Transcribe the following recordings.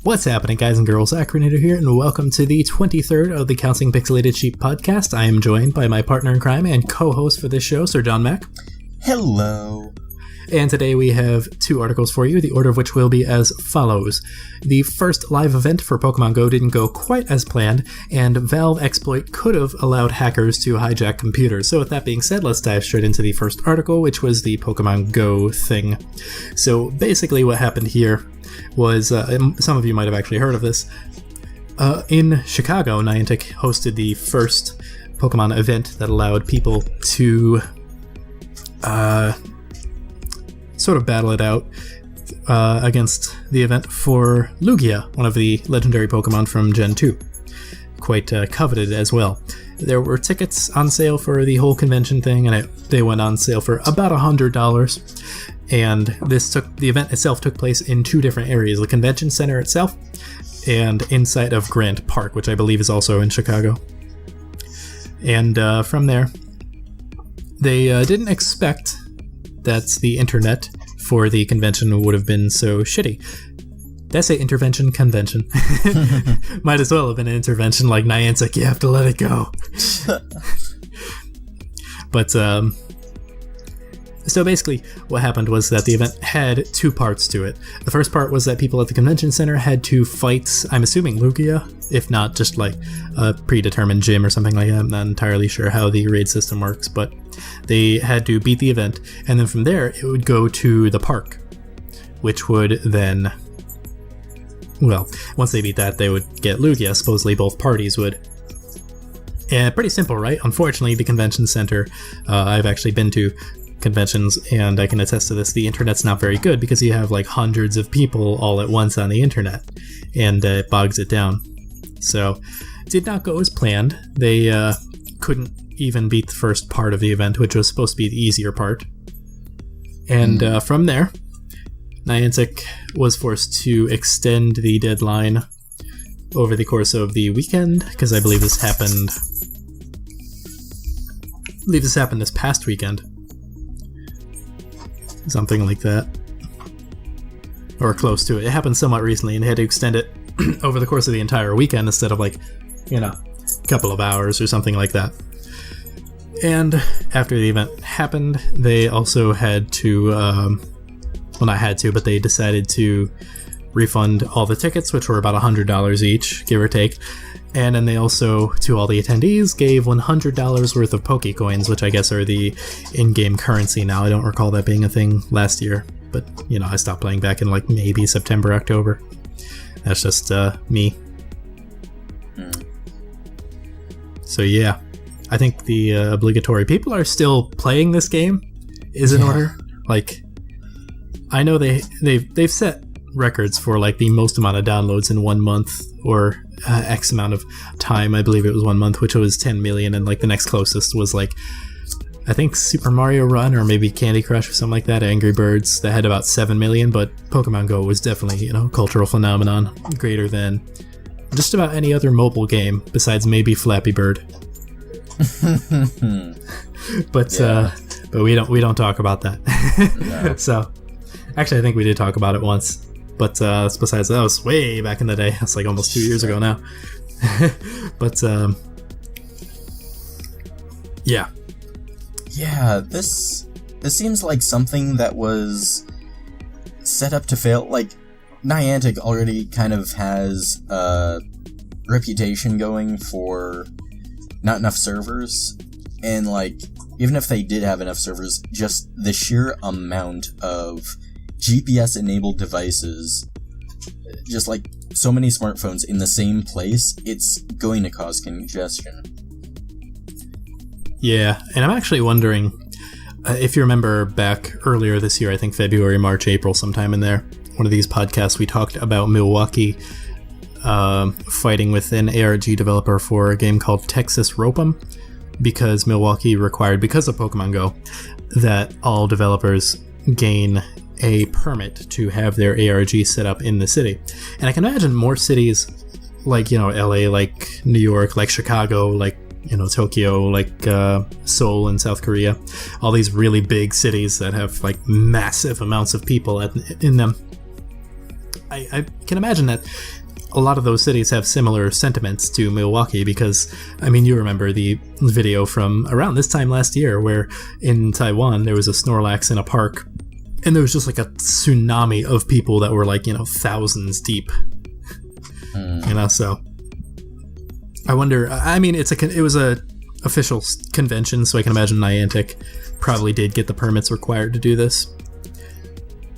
What's happening, guys and girls? Acrinator here, and welcome to the 23rd of the Counseling Pixelated Sheep podcast. I am joined by my partner in crime and co-host for this show, Sirjohnmac. Hello. And today we have two articles for you, the order of which will be as follows. The first live event for Pokemon Go didn't go quite as planned, and Valve exploit could have allowed hackers to hijack computers. So with that being said, let's dive straight into the first article, which was the Pokemon Go thing. So basically what happened here was, some of you might have actually heard of this, in Chicago, Niantic hosted the first Pokemon event that allowed people to sort of battle it out against the event for Lugia, one of the legendary Pokemon from Gen 2. Quite coveted as well. There were tickets on sale for the whole convention thing, and they went on sale for about $100. And the event itself took place in two different areas, the convention center itself and inside of Grant Park, which I believe is also in Chicago. And from there, they didn't expect that the internet for the convention would have been so shitty. Did I say intervention? Convention. Might as well have been an intervention like Niantic. You have to let it go. But, so basically what happened was that the event had two parts to it. The first part was that people at the convention center had to fight, I'm assuming Lugia, if not just like a predetermined gym or something like that. I'm not entirely sure how the raid system works, but they had to beat the event, and then from there it would go to the park, which would then, well, once they beat that, they would get Lugia. Supposedly both parties would. And pretty simple, right? Unfortunately, the convention center, I've actually been to conventions, and I can attest to this, the internet's not very good because you have like hundreds of people all at once on the internet, and it bogs it down. So, did not go as planned. They couldn't even beat the first part of the event, which was supposed to be the easier part. And from there, Niantic was forced to extend the deadline over the course of the weekend, because I believe this happened this past weekend. Something like that. Or close to it. It happened somewhat recently, and they had to extend it over the course of the entire weekend instead of like, a couple of hours or something like that. And after the event happened, they also had to, well, not had to, but they decided to refund all the tickets, which were about $100 each, give or take. And then they also, to all the attendees, gave $100 worth of Pokecoins, which I guess are the in-game currency now. I don't recall that being a thing last year, but, I stopped playing back in like maybe September, October. That's just me. So yeah, I think the obligatory people are still playing this game is in order. Like, I know they've set records for like the most amount of downloads in 1 month, or X amount of time. I believe it was 1 month, which was 10 million, and like the next closest was like, I think Super Mario Run or maybe Candy Crush or something like that, Angry Birds, that had about 7 million, but Pokemon Go was definitely, a cultural phenomenon greater than just about any other mobile game besides maybe Flappy Bird. But we don't talk about that. No. So actually I think we did talk about it once, but besides that was way back in the day. It's like almost 2 years ago now. But yeah, this seems like something that was set up to fail. Like, Niantic already kind of has a reputation going for not enough servers, and like, even if they did have enough servers, just the sheer amount of GPS-enabled devices, just like so many smartphones in the same place, it's going to cause congestion. Yeah, and I'm actually wondering, if you remember back earlier this year, I think February, March, April, sometime in there, one of these podcasts, we talked about Milwaukee fighting with an ARG developer for a game called Texas Rope'em, because Milwaukee required, because of Pokemon Go, that all developers gain a permit to have their ARG set up in the city. And I can imagine more cities like, LA, like New York, like Chicago, like, Tokyo, like Seoul in South Korea, all these really big cities that have like massive amounts of people in them. I can imagine that a lot of those cities have similar sentiments to Milwaukee because, I mean, you remember the video from around this time last year where in Taiwan there was a Snorlax in a park and there was just like a tsunami of people that were like, thousands deep. So I wonder, I mean, it was a official convention, so I can imagine Niantic probably did get the permits required to do this.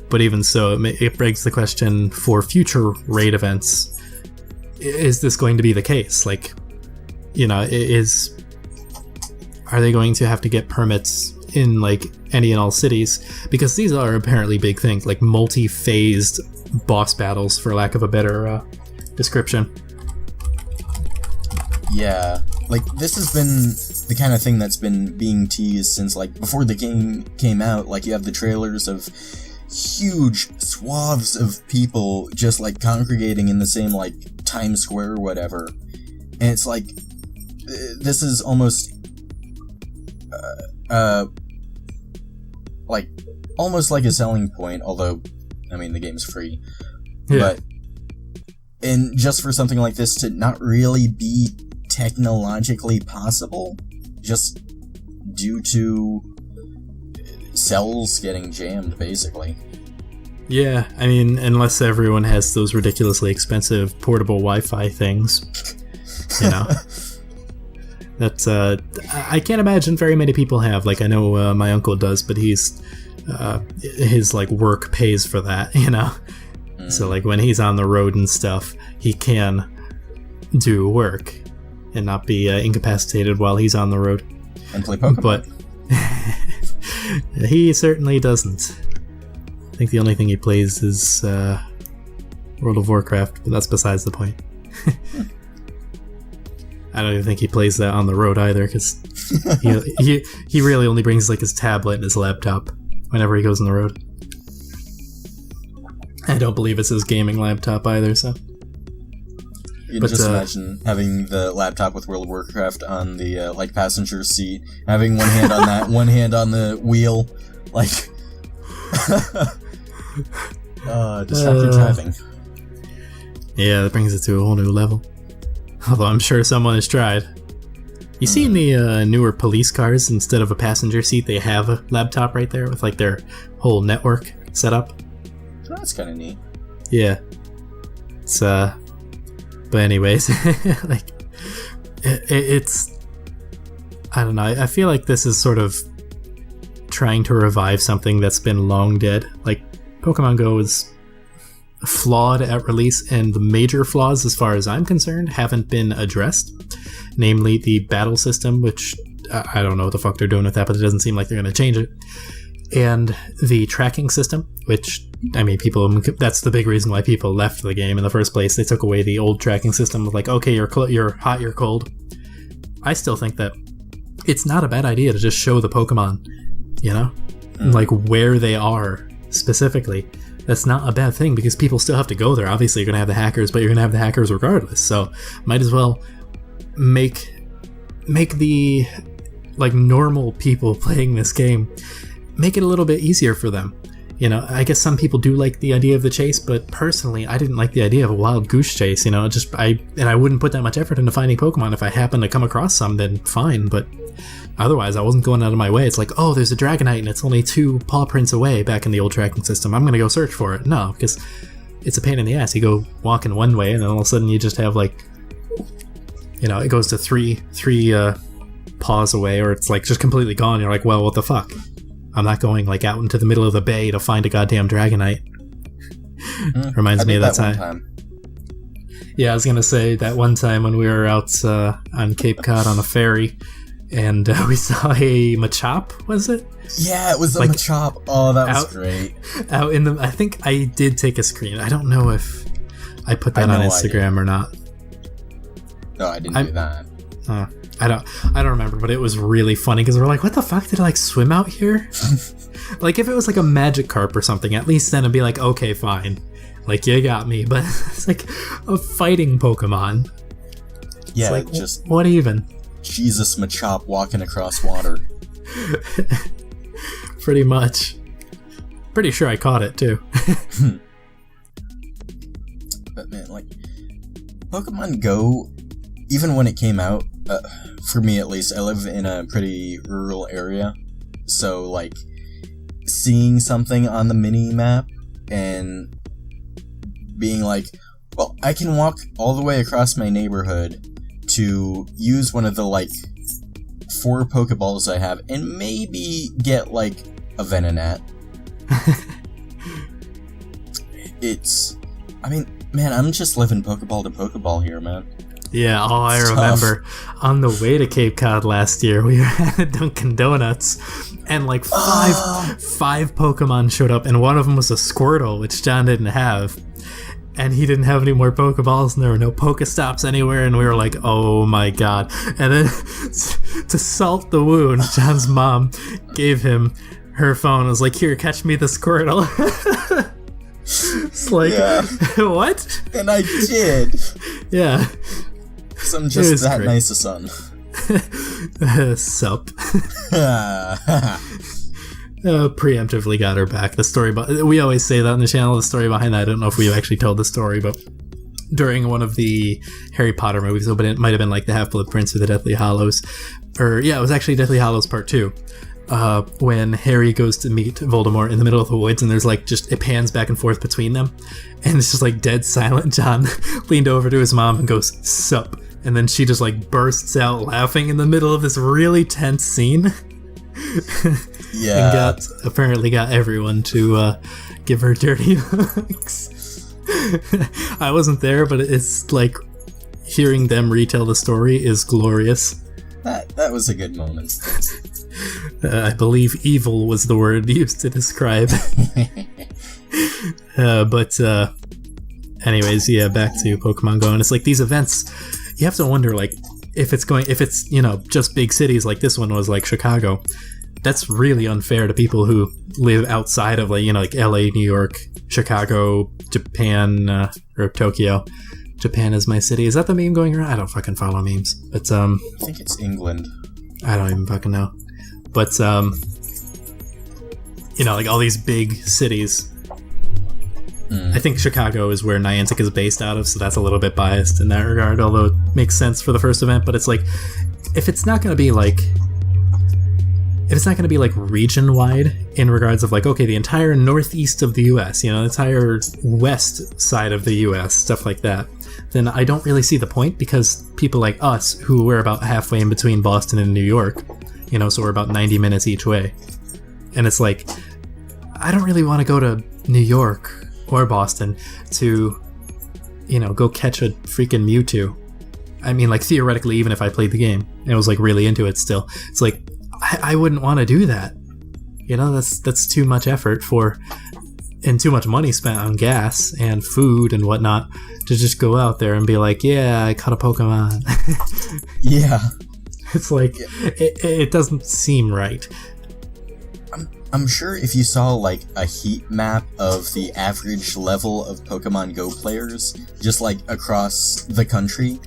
But even so, it begs the question for future raid events, is this going to be the case? Like, are they going to have to get permits in like any and all cities? Because these are apparently big things, like multi-phased boss battles, for lack of a better description. Yeah, like this has been the kind of thing that's been being teased since like before the game came out. Like you have the trailers of huge swaths of people just like congregating in the same like Times Square or whatever, and it's like this is almost like a selling point, although I mean the game's free. But and just for something like this to not really be technologically possible just due to cells getting jammed, basically. Yeah, I mean, unless everyone has those ridiculously expensive portable Wi-Fi things, that's I can't imagine very many people have. Like, I know my uncle does, but his like work pays for that, So like when he's on the road and stuff, he can do work and not be incapacitated while he's on the road and play Pokemon. But he certainly doesn't. I think the only thing he plays is World of Warcraft, but that's besides the point. I don't even think he plays that on the road either, because he really only brings like his tablet and his laptop whenever he goes on the road. I don't believe it's his gaming laptop either, so. You can just imagine having the laptop with World of Warcraft on the like passenger seat, having one hand on that, one hand on the wheel, like distracted driving. Yeah, that brings it to a whole new level. Although I'm sure someone has tried. You seen the newer police cars? Instead of a passenger seat, they have a laptop right there with like their whole network set up. Oh, that's kind of neat. Yeah, it's But anyways, like it's I don't know. I feel like this is sort of trying to revive something that's been long dead. Like Pokemon Go is flawed at release, and the major flaws, as far as I'm concerned, haven't been addressed. Namely, the battle system, which I don't know what the fuck they're doing with that, but it doesn't seem like they're going to change it. And the tracking system, which, I mean, that's the big reason why people left the game in the first place. They took away the old tracking system of like, okay, you're hot, you're cold. I still think that it's not a bad idea to just show the Pokemon, like where they are specifically. That's not a bad thing, because people still have to go there. Obviously, you're going to have the hackers, but you're going to have the hackers regardless. So might as well make the like normal people playing this game, make it a little bit easier for them. I guess some people do like the idea of the chase, but personally, I didn't like the idea of a wild goose chase. I wouldn't put that much effort into finding Pokemon. If I happen to come across some, then fine. But otherwise, I wasn't going out of my way. It's like, oh, there's a Dragonite and it's only 2 paw prints away back in the old tracking system. I'm gonna go search for it. No, because it's a pain in the ass. You go walking one way, and then all of a sudden you just have like, it goes to three paws away, or it's like just completely gone. You're like, well, what the fuck? I'm not going like out into the middle of the bay to find a goddamn Dragonite. Reminds me of that time. Yeah, I was gonna say that one time when we were out on Cape Cod on a ferry, and we saw a Machop. Was it? Yeah, it was a Machop. Oh, that was great. Out in the, I think I did take a screen. I don't know if I put that on Instagram or not. No, I didn't do that. I don't remember, but it was really funny because we're like, what the fuck, did it like swim out here? Like if it was like a Magikarp or something, at least then it'd be like, okay, fine, like you got me. But it's like a fighting Pokemon. Yeah, it's like, just what even? Jesus Machop walking across water. Pretty much. Pretty sure I caught it too. Pokemon Go, even when it came out, for me at least, I live in a pretty rural area, so, like, seeing something on the mini-map and being like, well, I can walk all the way across my neighborhood to use one of the, like, 4 Pokeballs I have and maybe get, like, a Venonat. I mean, man, I'm just living Pokeball to Pokeball here, man. Yeah, I remember on the way to Cape Cod last year, we were at Dunkin' Donuts, and like five Pokemon showed up, and one of them was a Squirtle, which John didn't have. And he didn't have any more Pokeballs, and there were no Pokestops anywhere, and we were like, oh my god. And then, to salt the wound, John's mom gave him her phone and was like, here, catch me the Squirtle. It's like, what? And I did. Yeah. Because I'm just that nice a son. Sup. Preemptively got her back. The story, we always say that on the channel. The story behind that, I don't know if we actually told the story, but during one of the Harry Potter movies, but it might have been like the Half-Blood Prince or the Deathly Hallows, it was actually Deathly Hallows Part 2. When Harry goes to meet Voldemort in the middle of the woods, and there's like it pans back and forth between them, and it's just like dead silent. John leaned over to his mom and goes, "Sup," and then she just like bursts out laughing in the middle of this really tense scene. Yeah. And apparently got everyone to give her dirty looks. I wasn't there, but it's like hearing them retell the story is glorious. That was a good moment. I believe evil was the word used to describe. Anyways, yeah, back to Pokemon Go, and it's like these events, you have to wonder, like, if it's just big cities like this one was, like Chicago, that's really unfair to people who live outside of, like, like LA, New York, Chicago, Japan, or Tokyo. Japan is my city. Is that the meme going around? I don't fucking follow memes. But, I think it's England. I don't even fucking know. But, like all these big cities. I think Chicago is where Niantic is based out of, so that's a little bit biased in that regard, although it makes sense for the first event. But it's like, if it's not going to be like region-wide in regards of like, okay, the entire northeast of the U.S., the entire west side of the U.S., stuff like that, then I don't really see the point, because people like us, who we're about halfway in between Boston and New York, so we're about 90 minutes each way. And it's like, I don't really want to go to New York or Boston to, go catch a freaking Mewtwo. I mean, like, theoretically, even if I played the game and was, like, really into it still, it's like, I wouldn't want to do that. That's too much effort and too much money spent on gas and food and whatnot to just go out there and be like, yeah, I caught a Pokemon. Yeah. It's like, it doesn't seem right. I'm sure if you saw, like, a heat map of the average level of Pokemon Go players, just, like, across the country,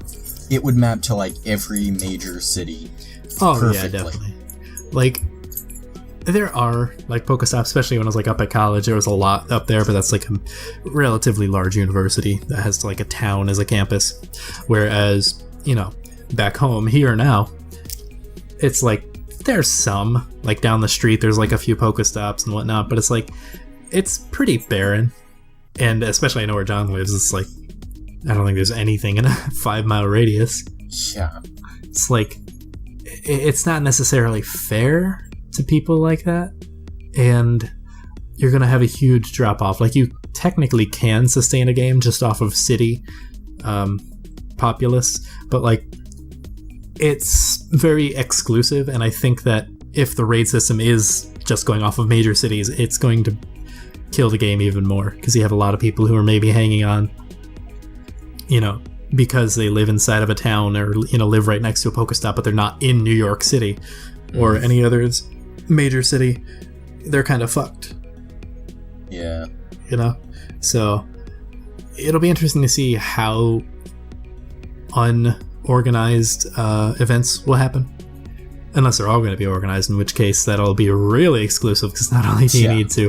it would map to, like, every major city. Oh, perfectly. Yeah, definitely. Like, there are, like, Pokestops, especially when I was, like, up at college, there was a lot up there, but that's, like, a relatively large university that has, like, a town as a campus. Whereas, back home, here now, it's like, there's some, like, down the street, there's, like, a few Pokestops and whatnot, but it's like, it's pretty barren. And especially I know where John lives, it's like, I don't think there's anything in a 5-mile radius. Yeah. It's like, it's not necessarily fair to people like that, and you're going to have a huge drop-off. Like, you technically can sustain a game just off of city populace, but, like, it's very exclusive, and I think that if the raid system is just going off of major cities, it's going to kill the game even more, because you have a lot of people who are maybe hanging on, because they live inside of a town or, live right next to a Pokestop, but they're not in New York City or any other major city. They're kind of fucked. Yeah. So it'll be interesting to see how unorganized events will happen. Unless they're all going to be organized, in which case that'll be really exclusive, because not only do you need to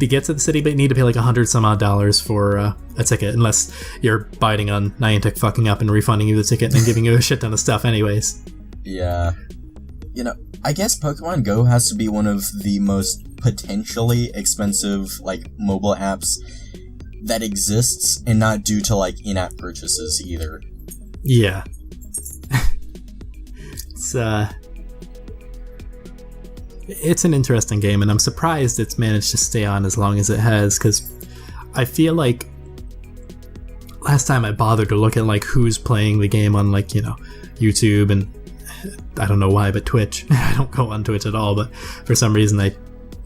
get to the city, but you need to pay like $100 some odd for a ticket, unless you're biting on Niantic fucking up and refunding you the ticket and then giving you a shit ton of stuff anyways. Yeah. You know, I guess Pokemon Go has to be one of the most potentially expensive, like, mobile apps that exists, and not due to, like, in-app purchases either. Yeah. It's an interesting game, and I'm surprised it's managed to stay on as long as it has, because I feel like last time I bothered to look at like who's playing the game on like, you know, YouTube, and I don't know why, but Twitch. I don't go on Twitch at all, but for some reason I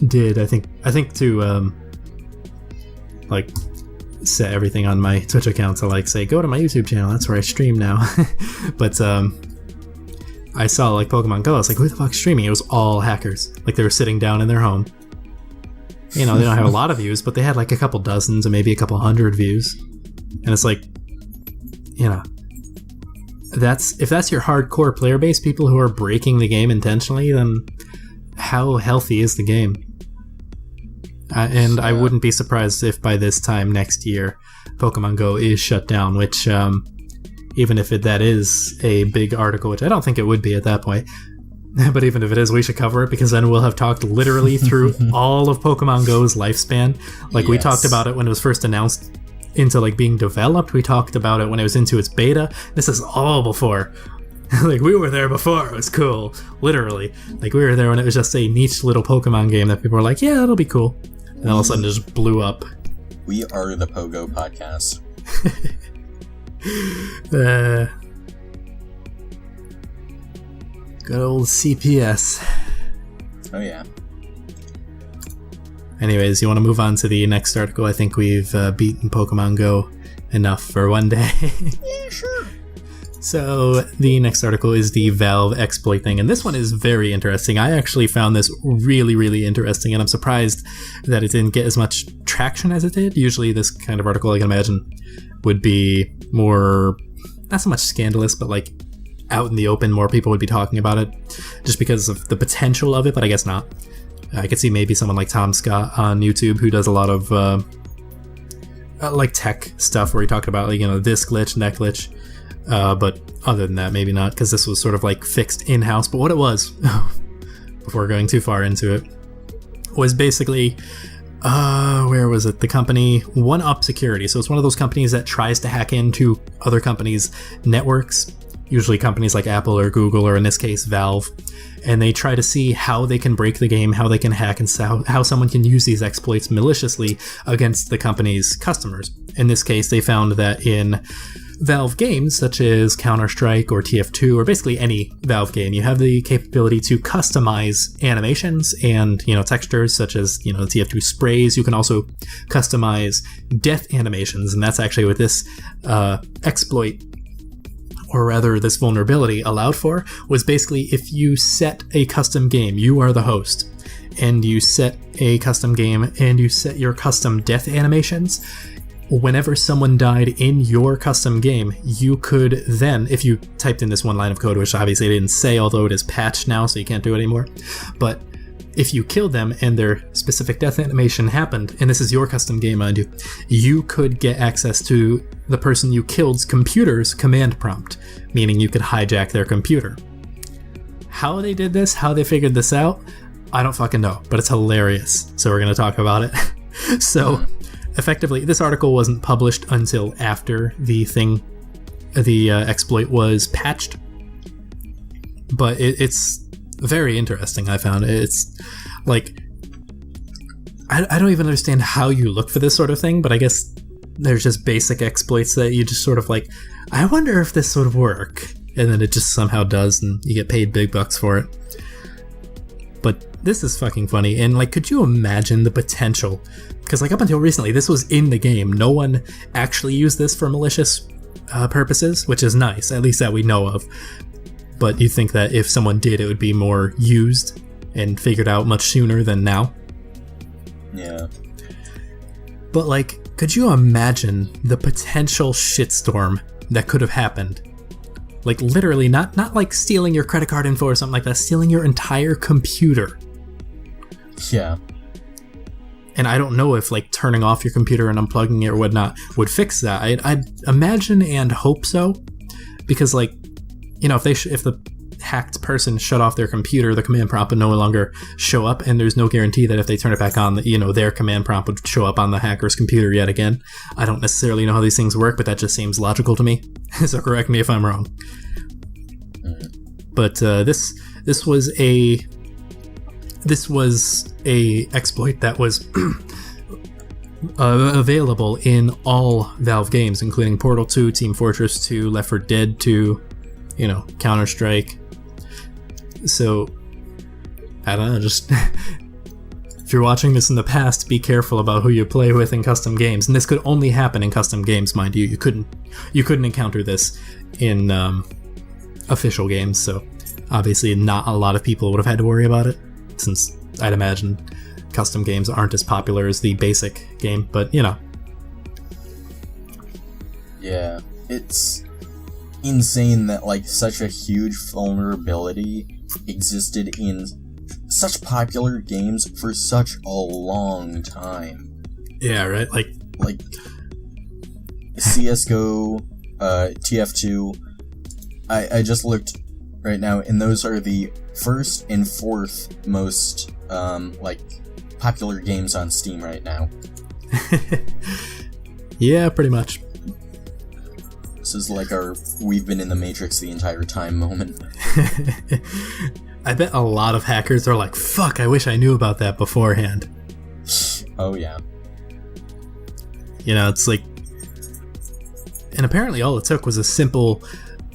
did. I think to like set everything on my Twitch account to like say go to my YouTube channel. That's where I stream now. But I saw like Pokemon Go. I was like, who the fuck's streaming? It was all hackers. Like they were sitting down in their home. You know, they don't have a lot of views, but they had like a couple dozens or maybe a couple hundred views. And it's like, you know, if that's your hardcore player base, people who are breaking the game intentionally, then how healthy is the game? I wouldn't be surprised if by this time next year, Pokemon Go is shut down, which even if that is a big article, which I don't think it would be at that point, but even if it is, we should cover it, because then we'll have talked literally through all of Pokemon Go's lifespan. Like, we talked about it when it was first announced into, like, being developed. We talked about it when it was into its beta. This is all before. Like, we were there before. It was cool. Literally. Like, we were there when it was just a niche little Pokemon game that people were like, yeah, it'll be cool. And all of a sudden it just blew up. We are the Pogo Podcast. Good old CPS. Oh yeah. Anyways, you want to move on to the next article? I think we've beaten Pokemon Go enough for one day. Yeah, sure. So the next article is the Valve exploit thing, and this one is very interesting. I actually found this really, really interesting, and I'm surprised that it didn't get as much traction as it did. Usually this kind of article, I can imagine, would be more, not so much scandalous, but like out in the open, more people would be talking about it just because of the potential of it, but I guess not. I could see maybe someone like Tom Scott on YouTube who does a lot of like tech stuff where he talked about, like, you know, this glitch and that glitch. But other than that, maybe not, because this was sort of like fixed in-house. But what it was, before going too far into it, was basically, where was it? The company 1UP Security. So it's one of those companies that tries to hack into other companies' networks, usually companies like Apple or Google, or in this case, Valve. And they try to see how they can break the game, how they can hack, and how someone can use these exploits maliciously against the company's customers. In this case, they found that in Valve games such as Counter-Strike or TF2, or basically any Valve game, you have the capability to customize animations and, you know, textures, such as, you know, TF2 sprays. You can also customize death animations, and that's actually what this exploit, or rather this vulnerability, allowed for, was basically if you set a custom game, you are the host, and you set a custom game and you set your custom death animations, whenever someone died in your custom game, you could then, if you typed in this one line of code, which obviously I didn't say, although it is patched now, so you can't do it anymore, but if you killed them and their specific death animation happened, and this is your custom game, mind you, you could get access to the person you killed's computer's command prompt, meaning you could hijack their computer. How they did this, how they figured this out, I don't fucking know, but it's hilarious, so we're going to talk about it. So, effectively, this article wasn't published until after the exploit was patched, but it's very interesting. I found it. It's like, I don't even understand how you look for this sort of thing, but I guess there's just basic exploits that you just sort of like, I wonder if this would work, and then it just somehow does, and you get paid big bucks for it. But this is fucking funny, and like, could you imagine the potential? Because like up until recently, this was in the game. No one actually used this for malicious purposes, which is nice, at least that we know of. But you think that if someone did, it would be more used and figured out much sooner than now? Yeah. But like, could you imagine the potential shitstorm that could have happened? Like literally, not like stealing your credit card info or something like that, stealing your entire computer. Yeah. And I don't know if like turning off your computer and unplugging it or whatnot would fix that. I'd imagine and hope so, because like, you know, if the hacked person shut off their computer, the command prompt would no longer show up, and there's no guarantee that if they turn it back on, you know, their command prompt would show up on the hacker's computer yet again. I don't necessarily know how these things work, but that just seems logical to me. So correct me if I'm wrong. But this was a exploit that was available in all Valve games, including Portal 2, Team Fortress 2, Left 4 Dead 2, you know, Counter-Strike. So, I don't know, just if you're watching this in the past, be careful about who you play with in custom games. And this could only happen in custom games, mind you. You couldn't encounter this in official games, so obviously not a lot of people would have had to worry about it, since I'd imagine custom games aren't as popular as the basic game, but you know. Yeah, it's insane that like such a huge vulnerability existed in such popular games for such a long time. Yeah, right? Like CSGO, TF2, I just looked right now, and those are the first and fourth most like popular games on Steam right now. Yeah, pretty much. This is like our "we've been in the Matrix the entire time" moment. I bet a lot of hackers are like, fuck, I wish I knew about that beforehand. Oh yeah. You know, it's like, and apparently all it took was a simple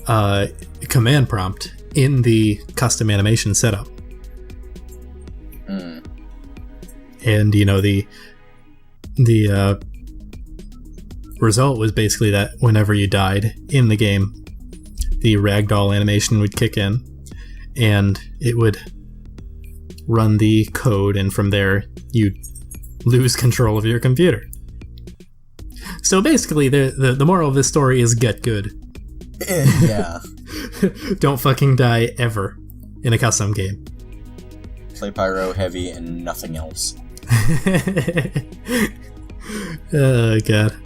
command prompt in the custom animation setup. And, you know, the result was basically that whenever you died in the game, the ragdoll animation would kick in, and it would run the code, and from there, you'd lose control of your computer. So basically, the moral of this story is get good. Yeah. Don't fucking die ever in a custom game. Play Pyro Heavy and nothing else. Oh god.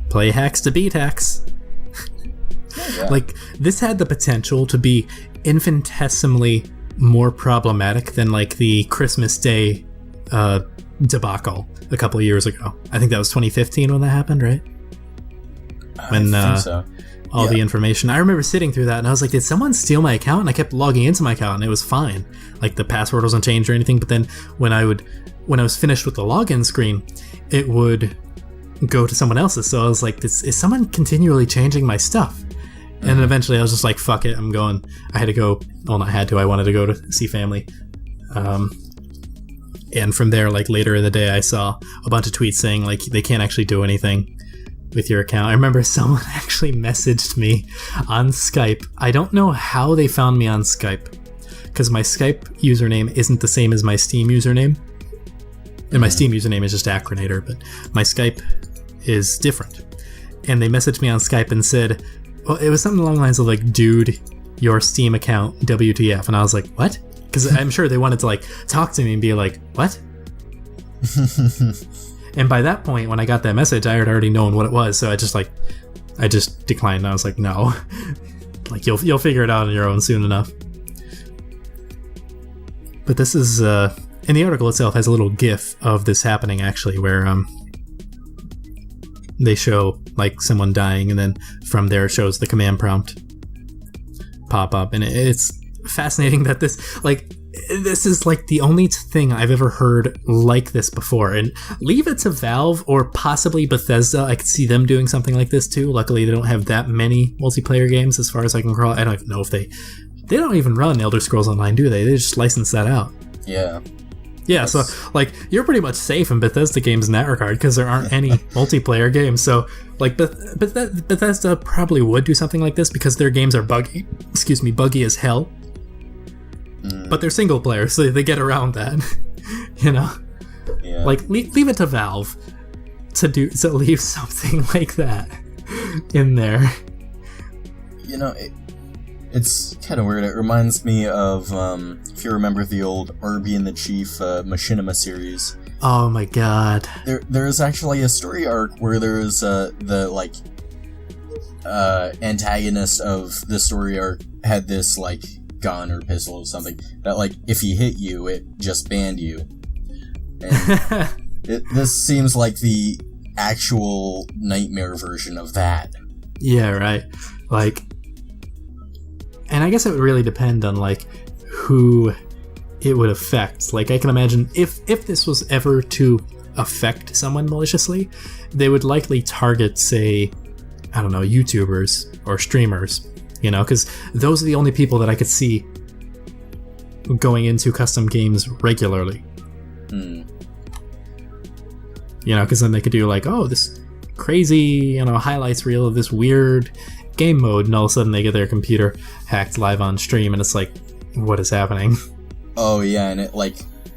Play hacks to beat hacks. Yeah. Like, this had the potential to be infinitesimally more problematic than like the Christmas Day debacle a couple of years ago. I think that was 2015 when that happened, right? When I think so. all the information. I remember sitting through that and I was like, did someone steal my account? And I kept logging into my account and it was fine. Like, the password wasn't changed or anything, but then when I was finished with the login screen, it would go to someone else's. So I was like, is someone continually changing my stuff? And then eventually I was just like, fuck it, I'm going. I had to go. Well, not had to. I wanted to go to see family. And from there, like later in the day, I saw a bunch of tweets saying like they can't actually do anything with your account. I remember someone actually messaged me on Skype. I don't know how they found me on Skype, because my Skype username isn't the same as my Steam username. And my Steam username is just Acrinator, but my Skype is different. And they messaged me on Skype and said, well, it was something along the lines of like, dude, your Steam account, WTF. And I was like, what? Because I'm sure they wanted to like talk to me and be like, what? And by that point, when I got that message, I had already known what it was. So I just declined. And I was like, no, like you'll figure it out on your own soon enough. But this is, and the article itself has a little GIF of this happening actually, where they show like someone dying, and then from there it shows the command prompt pop up, and it's fascinating that this is like the only thing I've ever heard like this before. And leave it to Valve or possibly Bethesda. I could see them doing something like this too. Luckily, they don't have that many multiplayer games as far as I can recall. I don't even know if they don't even run Elder Scrolls Online, do they? They just license that out. Yeah. Yeah, so like you're pretty much safe in Bethesda games in that regard, because there aren't any multiplayer games. So like Bethesda probably would do something like this because their games are buggy as hell. But they're single player, so they get around that. You know, Yeah. like leave it to Valve to leave something like that in there. It's kind of weird. It reminds me of, if you remember the old Arby and the Chief Machinima series. Oh my god. There is actually a story arc where there's the, like, antagonist of the story arc had this, like, gun or pistol or something that, like, if he hit you, it just banned you. And this seems like the actual nightmare version of that. Yeah, right. Like, and I guess it would really depend on, like, who it would affect. Like, I can imagine if this was ever to affect someone maliciously, they would likely target, say, I don't know, YouTubers or streamers, because those are the only people that I could see going into custom games regularly. Because then they could do, like, oh, this crazy, highlights reel of this weird game mode, and all of a sudden they get their computer hacked live on stream, and it's like, what is happening? Oh yeah, and it, like,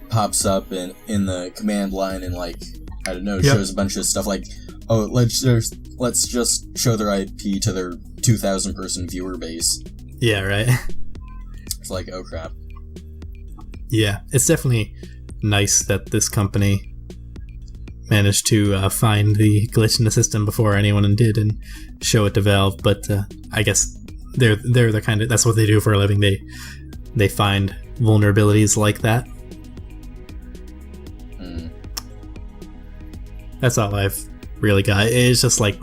pops up in the command line and, like, I don't know, shows a bunch of stuff like, oh, let's just show their IP to their 2,000 person viewer base. Yeah, right. It's like, oh crap. Yeah, it's definitely nice that this company managed to find the glitch in the system before anyone did and show it to Valve, but I guess they're the kind of, that's what they do for a living. They find vulnerabilities like that. That's all I've really got. It's just like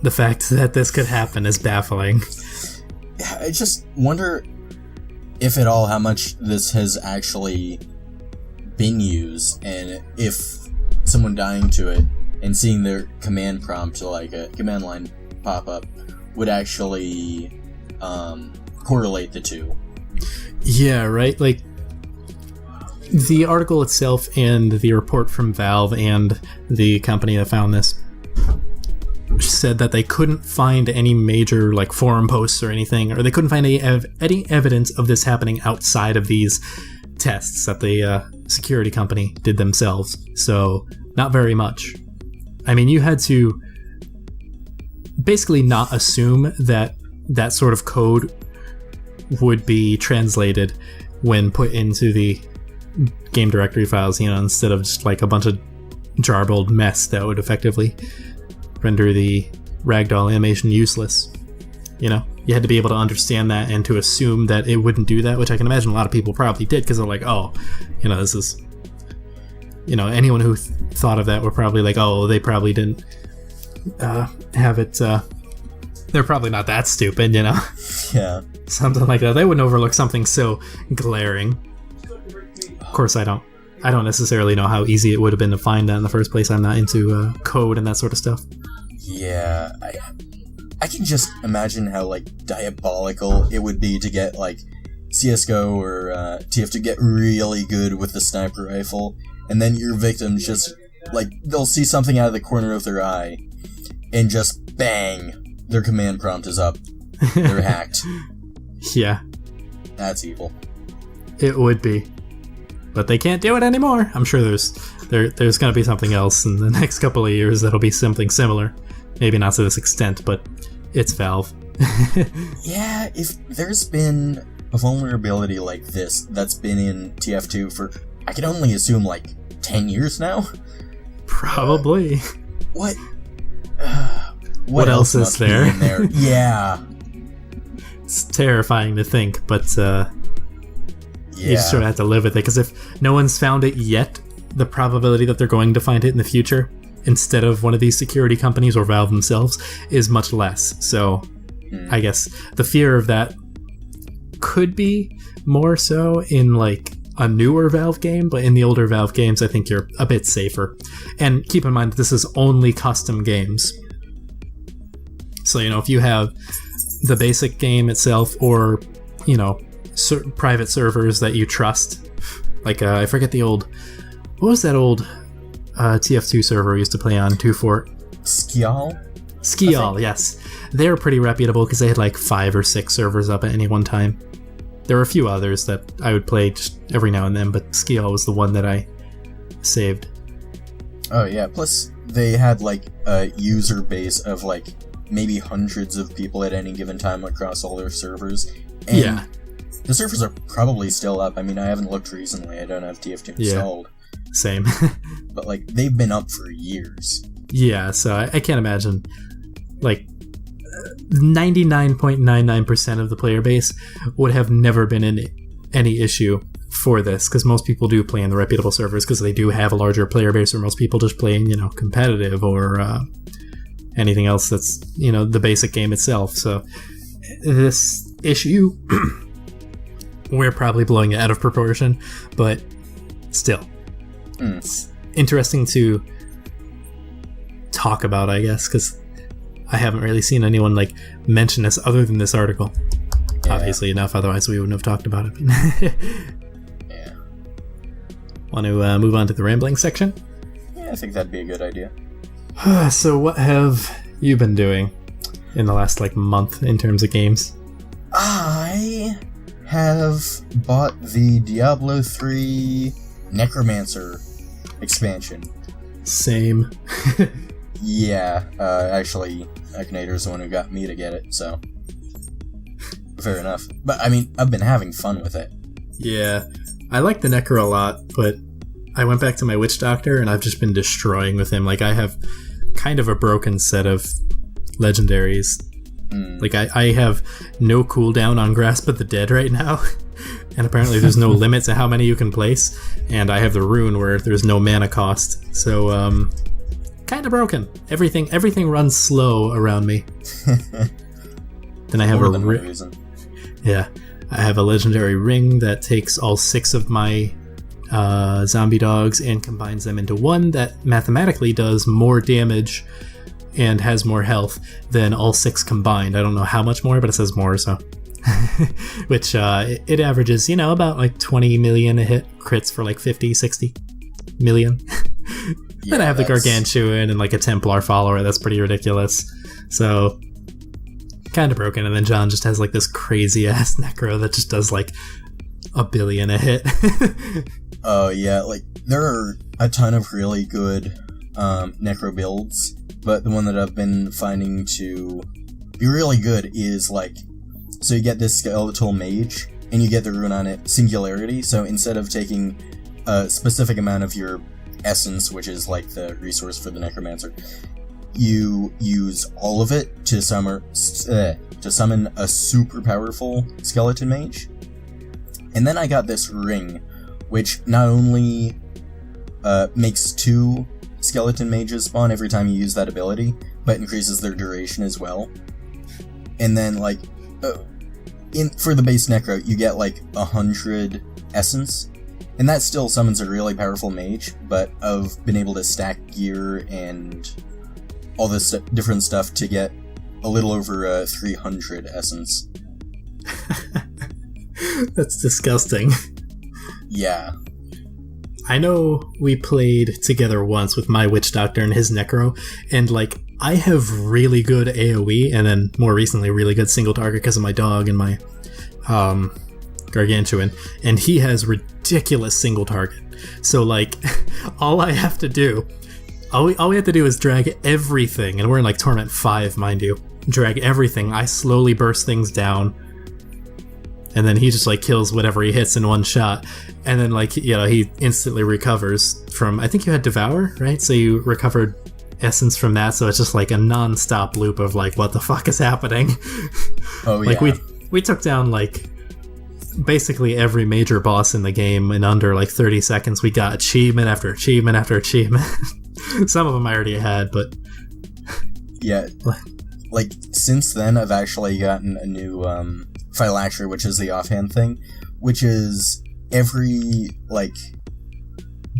the fact that this could happen is baffling. Yeah, I just wonder if at all how much this has actually been used, and if someone dying to it and seeing their command prompt, like a command line pop up, would actually correlate the two. Yeah, right? Like, the article itself and the report from Valve and the company that found this said that they couldn't find any major, like, forum posts or anything, or they couldn't find any evidence of this happening outside of these tests that the security company did themselves. So, not very much. I mean, you had to basically not assume that that sort of code would be translated when put into the game directory files, instead of just like a bunch of jarbled mess that would effectively render the ragdoll animation useless. You had to be able to understand that and to assume that it wouldn't do that, which I can imagine a lot of people probably did, because they're like, oh, this is, anyone who thought of that were probably like, oh, they probably didn't have it, they're probably not that stupid, Yeah. Something like that. They wouldn't overlook something so glaring. Of course, I don't necessarily know how easy it would have been to find that in the first place. I'm not into code and that sort of stuff. Yeah, I can just imagine how, like, diabolical it would be to get, like, CSGO or TF to get really good with the sniper rifle, and then your victims just, like, they'll see something out of the corner of their eye, and just bang, their command prompt is up. They're hacked. Yeah. That's evil. It would be. But they can't do it anymore. I'm sure there's going to be something else in the next couple of years that'll be something similar. Maybe not to this extent, but it's Valve. Yeah, if there's been a vulnerability like this that's been in TF2 for, I can only assume, like, 10 years now? Probably. What else is there? In there? Yeah. It's terrifying to think, but you just sort of have to live with it, because if no one's found it yet, the probability that they're going to find it in the future, instead of one of these security companies or Valve themselves, is much less. So I guess the fear of that could be more so in, like, a newer Valve game, but in the older Valve games, I think you're a bit safer. And keep in mind, this is only custom games. So, if you have the basic game itself, or, private servers that you trust, like, I forget the old, what was that old TF2 server we used to play on, 2-Fort? Skial, yes. They were pretty reputable because they had like 5 or 6 servers up at any one time. There were a few others that I would play just every now and then, but Skial was the one that I saved. Oh yeah, plus they had like a user base of like maybe hundreds of people at any given time across all their servers. And yeah. The servers are probably still up. I mean, I haven't looked recently. I don't have TF2 installed. Same. But, like, they've been up for years. Yeah, so I can't imagine, like, 99.99% of the player base would have never been in any issue for this, because most people do play in the reputable servers because they do have a larger player base, or most people just play, competitive or anything else that's, the basic game itself. So this issue, we're probably blowing it out of proportion, but still, it's interesting to talk about, I guess, because I haven't really seen anyone like mention this other than this article. Yeah. Obviously enough, otherwise we wouldn't have talked about it. Yeah. Want to move on to the rambling section? Yeah, I think that'd be a good idea. So what have you been doing in the last month in terms of games? I have bought the Diablo 3 Necromancer expansion. Same. Yeah, actually, Acrinator's the one who got me to get it, so fair enough. But, I mean, I've been having fun with it. Yeah, I like the Necro a lot, but I went back to my Witch Doctor, and I've just been destroying with him. Like, I have kind of a broken set of legendaries. Like, I have no cooldown on Grasp of the Dead right now, and apparently there's no limit to how many you can place, and I have the rune where there's no mana cost, so, kind of broken. Everything runs slow around me. Then I have I have a legendary ring that takes all 6 of my zombie dogs and combines them into one that mathematically does more damage and has more health than all 6 combined. I don't know how much more, but it says more, so which it averages, about 20 million a hit, crits for 50, 60 million. Then I have the Gargantuan and a Templar follower. That's pretty ridiculous. So, kind of broken. And then John just has this crazy ass Necro that just does 1 billion a hit. Oh, yeah. There are a ton of really good Necro builds, but the one that I've been finding to be really good is so you get this skeletal mage, and you get the rune on it, Singularity. So instead of taking a specific amount of your essence, which is the resource for the Necromancer, you use all of it to summon a super powerful skeleton mage. And then I got this ring, which not only makes 2 skeleton mages spawn every time you use that ability, but increases their duration as well. And then for the base Necro, you get 100 essence. And that still summons a really powerful mage, but I've been able to stack gear and all this different stuff to get a little over 300 essence. That's disgusting. Yeah. I know we played together once with my Witch Doctor and his Necro, and I have really good AoE, and then more recently really good single target because of my dog and my Gargantuan, and he has ridiculous single target. So all we have to do is drag everything, and we're in Torment 5, mind you. Drag everything. I slowly burst things down, and then he just kills whatever he hits in one shot, and then he instantly recovers from, I think you had Devour, right? So you recovered essence from that, so it's just a non-stop loop of what the fuck is happening. Oh yeah. We took down basically every major boss in the game in under 30 seconds. We got achievement after achievement after achievement. Some of them I already had, but yeah, since then I've actually gotten a new Phylactery, which is the offhand thing, which is every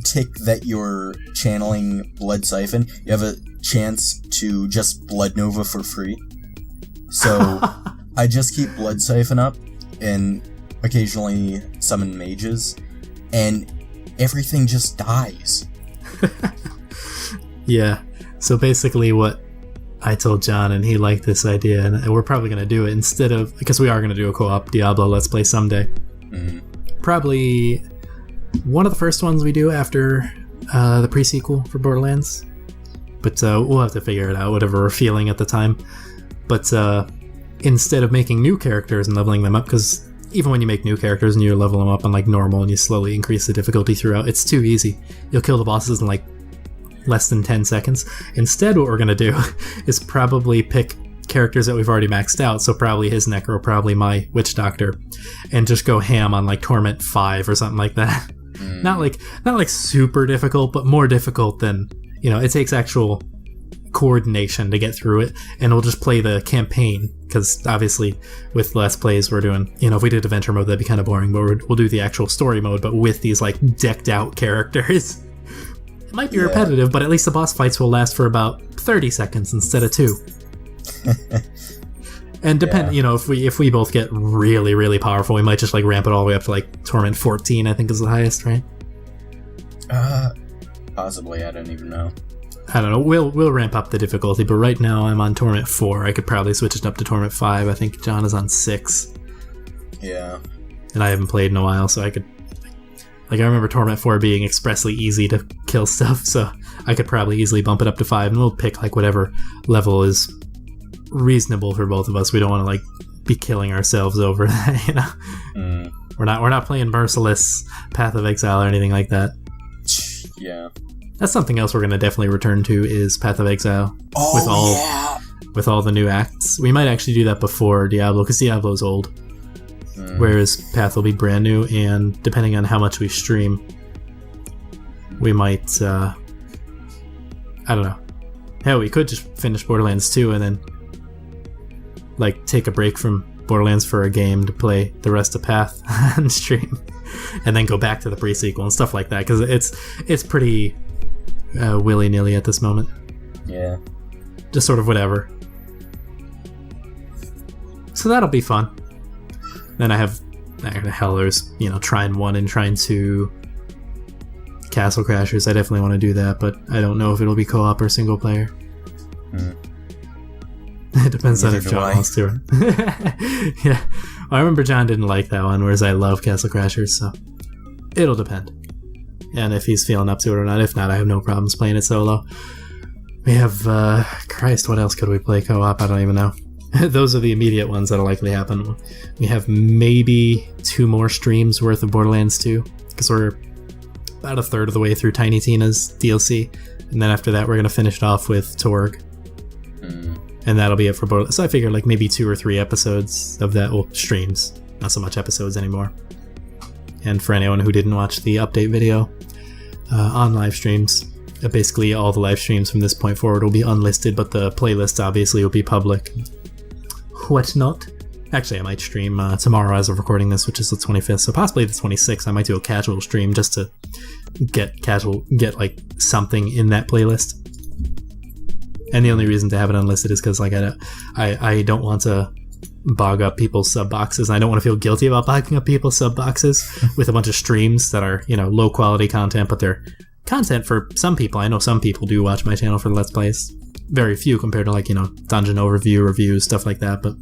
tick that you're channeling Blood Siphon, you have a chance to just Blood Nova for free. So I just keep Blood Siphon up and occasionally summon mages, and everything just dies. Yeah, so basically what I told John, and he liked this idea, and we're probably going to do it because we are going to do a co-op Diablo Let's Play someday. Probably one of the first ones we do after the pre-sequel for Borderlands, but we'll have to figure it out, whatever we're feeling at the time. But instead of making new characters and leveling them up, because even when you make new characters and you level them up on like normal and you slowly increase the difficulty throughout, it's too easy. You'll kill the bosses in like less than 10 seconds. Instead, what we're going to do is probably pick characters that we've already maxed out, so probably his Necro, probably my Witch Doctor, and just go ham on like Torment 5 or something like that. Not like super difficult, but more difficult than, it takes actual coordination to get through it, and we'll just play the campaign, because obviously with Let's Plays we're doing, if we did adventure mode that'd be kind of boring, but we'll do the actual story mode, but with these like decked out characters. It might be repetitive, but at least the boss fights will last for about 30 seconds instead of 2. And if we both get really, really powerful, we might just like ramp it all the way up to like Torment 14, I think is the highest, right? Possibly, I don't even know. I don't know. We'll ramp up the difficulty, but right now I'm on Torment 4. I could probably switch it up to Torment 5. I think John is on 6. Yeah. And I haven't played in a while, so I could... Like, I remember Torment 4 being expressly easy to kill stuff, so I could probably easily bump it up to 5, and we'll pick, like, whatever level is reasonable for both of us. We don't want to, like, be killing ourselves over that, We're not playing Merciless, Path of Exile, or anything like that. Yeah. That's something else we're going to definitely return to, is Path of Exile. With all the new acts. We might actually do that before Diablo, because Diablo's old. Whereas Path will be brand new, and depending on how much we stream, we might, I don't know. Hell, we could just finish Borderlands 2 and then, like, take a break from Borderlands for a game to play the rest of Path on stream, and then go back to the pre-sequel and stuff like that, because it's pretty willy-nilly at this moment. Yeah. Just sort of whatever. So that'll be fun. Then I have, there's, Trine 1 and Trine 2 Castle Crashers. I definitely want to do that, but I don't know if it'll be co-op or single player. It depends on if John wants to. Yeah. Well, I remember John didn't like that one, whereas I love Castle Crashers, so it'll depend. And if he's feeling up to it or not. If not, I have no problems playing it solo. We have, Christ, what else could we play co-op? I don't even know. Those are the immediate ones that'll likely happen. We have maybe 2 more streams worth of Borderlands 2, because we're about a third of the way through Tiny Tina's DLC, and then after that we're going to finish it off with Torg. And that'll be it for Borderlands. So I figure like maybe 2 or 3 episodes of that, well, streams, not so much episodes anymore. And for anyone who didn't watch the update video, on live streams, basically all the live streams from this point forward will be unlisted, but the playlist obviously will be public. Whatnot. Actually, I might stream tomorrow as of recording this, which is the 25th, so possibly the 26th. I might do a casual stream just to get like something in that playlist. And the only reason to have it unlisted is because like I don't want to bog up people's sub boxes. I don't want to feel guilty about bogging up people's sub boxes with a bunch of streams that are, low quality content, but they're content for some people. I know some people do watch my channel for the Let's Plays. Very few compared to like, dungeon overview reviews, stuff like that, but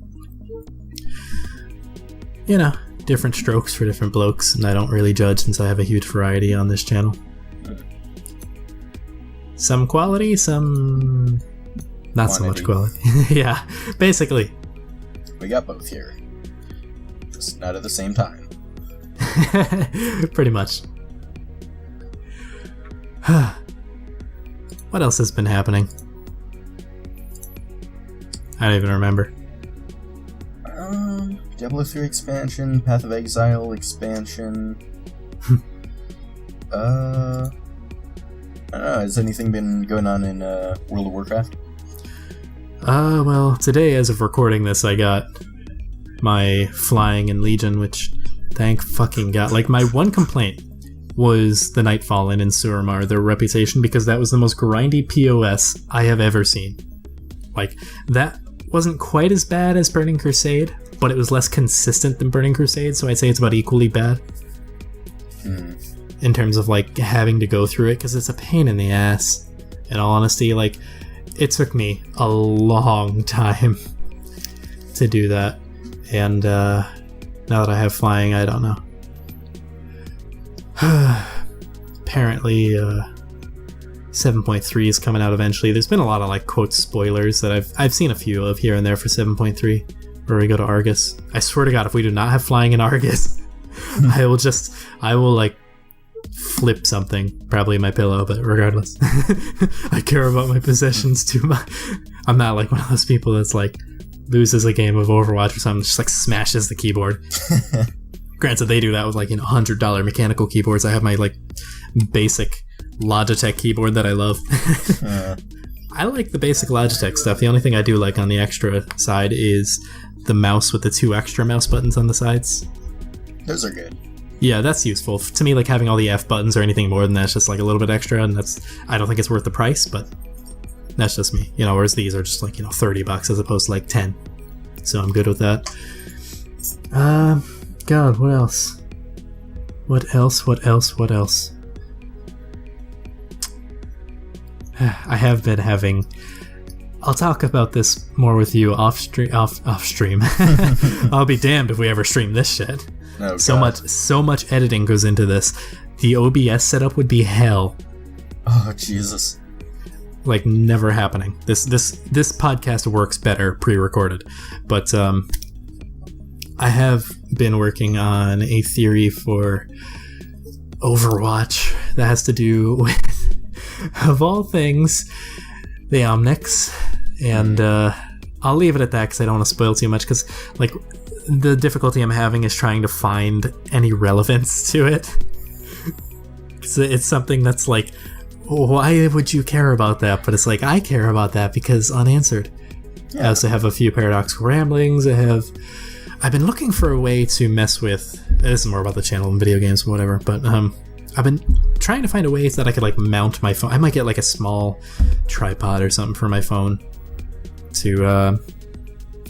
different strokes for different blokes, and I don't really judge since I have a huge variety on this channel. Some quality, some not quantity. So much quality. Yeah, basically. We got both here. Just not at the same time. Pretty much. What else has been happening? I don't even remember. Diablo 3 expansion, Path of Exile expansion. I don't know, has anything been going on in World of Warcraft? Well, today, as of recording this, I got my flying in Legion, which, thank fucking God. Like, my one complaint was the Nightfallen in Suramar, their reputation, because that was the most grindy POS I have ever seen. Like, that wasn't quite as bad as Burning Crusade, but it was less consistent than Burning Crusade, so I'd say it's about equally bad. In terms of, like, having to go through it, because it's a pain in the ass. In all honesty, like, it took me a long time to do that. And now that I have flying, I don't know. Apparently, 7.3 is coming out eventually. There's been a lot of like quote spoilers that I've seen a few of here and there for 7.3 where we go to Argus. I swear to God, if we do not have flying in Argus, I will like flip something, probably my pillow, but regardless. I care about my possessions too much. I'm not like one of those people that's like loses a game of Overwatch or something, just like smashes the keyboard. Granted, they do that with like, you know, $100 mechanical keyboards. I have my like basic Logitech keyboard that I love. I like the basic Logitech stuff. The only thing I do like on the extra side is the mouse with the 2 extra mouse buttons on the sides. Those are good. Yeah, that's useful. To me, like having all the F buttons or anything more than that's just like a little bit extra, and I don't think it's worth the price, but that's just me. You know, whereas these are just like, you know, $30 as opposed to like 10. So I'm good with that. God, what else? What else? I have been having... I'll talk about this more with you off stream. I'll be damned if we ever stream this shit. Oh, so much editing goes into this. The OBS setup would be hell. Oh, Jesus. Like, never happening. This podcast works better pre-recorded. But I have been working on a theory for Overwatch that has to do with, of all things, the Omnics. And I'll leave it at that because I don't want to spoil too much, because like the difficulty I'm having is trying to find any relevance to it. It's something that's like, why would you care about that? But it's like, I care about that because unanswered. Yeah. I also have a few paradoxical ramblings. I've been looking for a way to mess with, this is more about the channel and video games or whatever, but I've been trying to find a way that I could like mount my phone. I might get like a small tripod or something for my phone to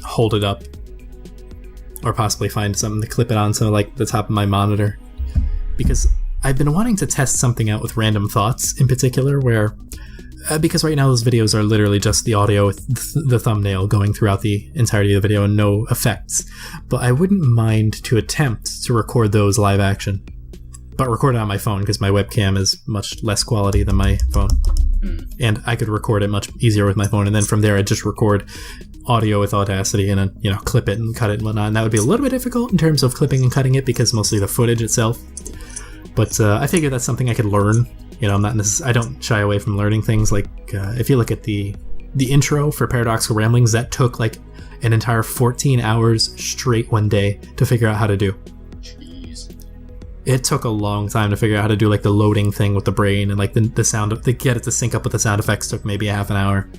hold it up, or possibly find something to clip it onto like the top of my monitor, because I've been wanting to test something out with random thoughts in particular, where because right now those videos are literally just the audio with the thumbnail going throughout the entirety of the video and no effects, but I wouldn't mind to attempt to record those live action, but record it on my phone because my webcam is much less quality than my phone. And I could record it much easier with my phone, and then from there I'd just record audio with Audacity and then, you know, clip it and cut it and whatnot. And that would be a little bit difficult in terms of clipping and cutting it because mostly the footage itself. But I figured that's something I could learn. You know, I don't shy away from learning things. Like if you look at the intro for Paradoxical Ramblings, that took like an entire 14 hours straight one day to figure out how to do. It took a long time to figure out how to do like the loading thing with the brain, and like the sound to get it to sync up with the sound effects took maybe a half an hour.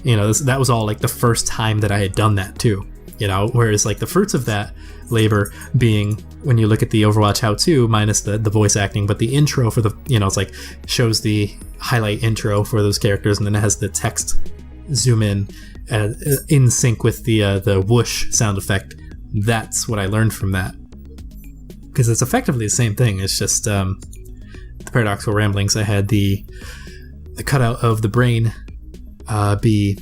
You know, that was all like the first time that I had done that too. You know, whereas like the fruits of that labor being, when you look at the Overwatch how-to, minus the voice acting, but the intro for the, you know, it's like shows the highlight intro for those characters, and then it has the text zoom in sync with the whoosh sound effect. That's what I learned from that. Because it's effectively the same thing. It's just the Paradoxical Ramblings, I had the cutout of the brain be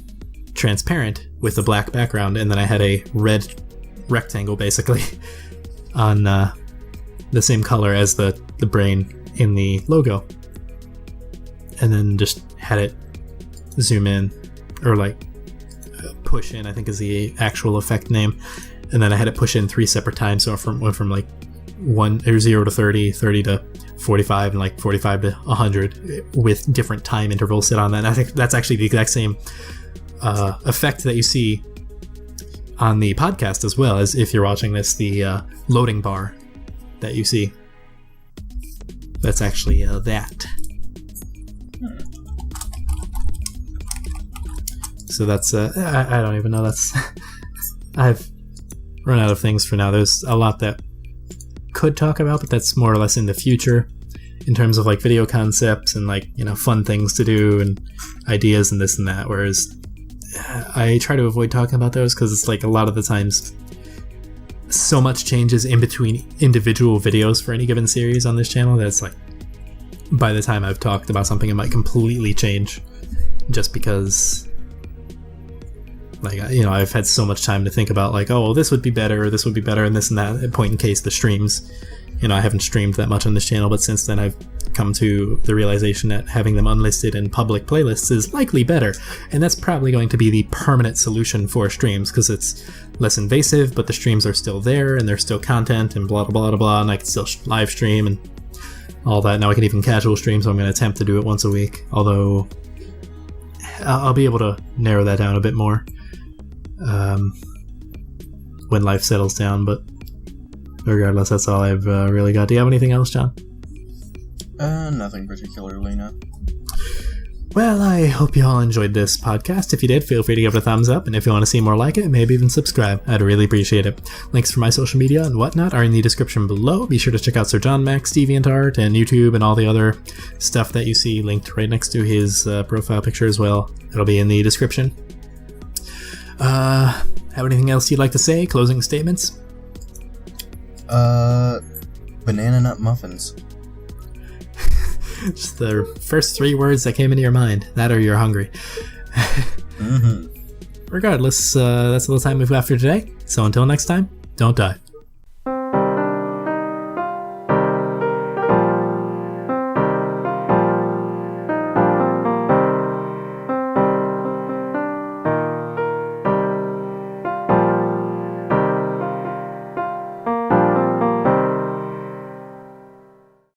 transparent with a black background, and then I had a red rectangle basically on the same color as the brain in the logo, and then just had it zoom in, or like push in, I think is the actual effect name, and then I had it push in 3 separate times, so it went from like 0 to 30, 30 to 45, and like 45 to 100 with different time intervals set on that. And I think that's actually the exact same effect that you see on the podcast as well, as if you're watching this, the loading bar that you see. That's actually that. So that's I don't even know. That's I've run out of things for now. There's a lot that could talk about, but that's more or less in the future in terms of like video concepts and like, you know, fun things to do and ideas and this and that, whereas I try to avoid talking about those because it's like a lot of the times so much changes in between individual videos for any given series on this channel that it's like by the time I've talked about something it might completely change, just because Like, you know, I've had so much time to think about, like, oh, well, this would be better, or this would be better, and this and that, at point in case the streams. You know, I haven't streamed that much on this channel, but since then I've come to the realization that having them unlisted in public playlists is likely better, and that's probably going to be the permanent solution for streams, because it's less invasive, but the streams are still there, and there's still content, and blah, blah, blah, blah, and I can still live stream, and all that. Now I can even casual stream, so I'm going to attempt to do it once a week, although I'll be able to narrow that down a bit more when life settles down, but regardless, that's all I've really got. Do you have anything else, John? Nothing particularly, no. Well, I hope you all enjoyed this podcast. If you did, feel free to give it a thumbs up, and if you want to see more like it, maybe even subscribe. I'd really appreciate it. Links for my social media and whatnot are in the description below. Be sure to check out Sirjohnmac DeviantArt and YouTube and all the other stuff that you see linked right next to his profile picture as well. It'll be in the description. Have anything else you'd like to say? Closing statements? Banana nut muffins. Just the first 3 words that came into your mind. That or you're hungry. Mm-hmm. Regardless, that's all the time we've got for today. So until next time, don't die.